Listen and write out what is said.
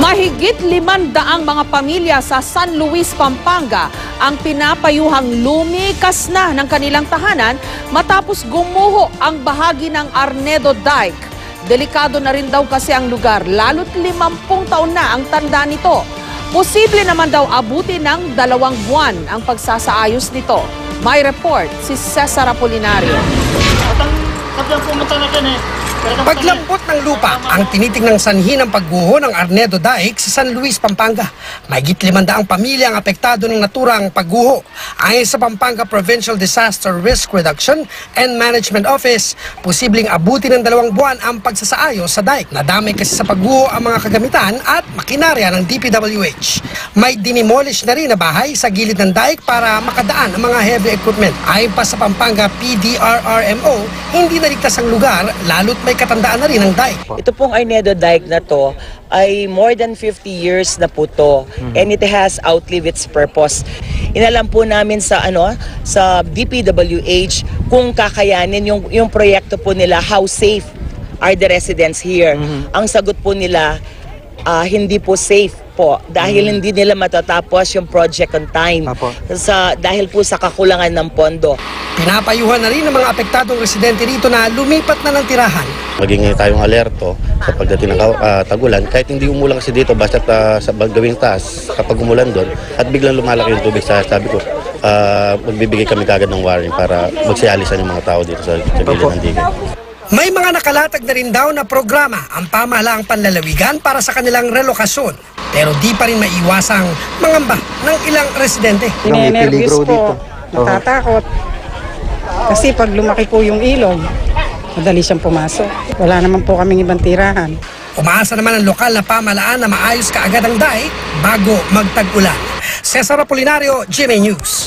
Mahigit 500 mga pamilya sa San Luis, Pampanga ang pinapayuhang lumikas na ng kanilang tahanan matapos gumuho ang bahagi ng Arnedo Dike. Delikado na rin daw kasi ang lugar, lalo't 50 taon na ang tanda nito. Posible naman daw abutin ng 2 buwan ang pagsasaayos nito. May report si Cesar Apolinario. Paglambot ng lupa ang tinitingnang sanhi ng pagguho ng Arnedo Dike sa San Luis, Pampanga. Mahigit 500 pamilya ang apektado ng naturang pagguho. Ayon sa Pampanga Provincial Disaster Risk Reduction and Management Office, posibleng abutin ng 2 buwan ang pagsasaayos sa dike. Nadamay kasi sa pagguho ang mga kagamitan at makinarya ng DPWH. May dinimolish na rin na bahay sa gilid ng dike para makadaan ang mga heavy equipment. Ayon pa sa Pampanga PDRRMO, hindi naligtas ang lugar, lalo't may katandaan na rin ang dike. Ito pong Arnedo Dike na to ay more than 50 years na po to, and it has outlived its purpose. Inalam po namin sa sa DPWH kung kakayanin yung proyekto po nila, how safe are the residents here. Ang sagot po nila, hindi po safe po dahil hindi nila matatapos yung project on time dahil po sa kakulangan ng pondo. Pinapayuhan na rin ng mga apektadong residente rito na lumipat na ng tirahan. Maging tayong alerto sa pagdating ng tagulan, kahit hindi umulan kasi dito, basta sa gawing taas, kapag umulan doon at biglang lumalaki yung tubig, sabi ko, magbibigay kami kagad ng warning para magsialisan yung mga tao dito sa gilid ng diga. May mga nakalatag na rin daw na programa ang pamahalaang panlalawigan para sa kanilang relokasyon. Pero di pa rin maiwasang mangamba ng ilang residente. Nervous po, natatakot. Kasi pag lumaki po yung ilog, madali siyang pumasok. Wala naman po kaming ibang tirahan. Umaasa naman ang lokal na pamahalaan na maayos kaagad ang dike bago magtag-ulan. Cesar Apolinario, GMA News.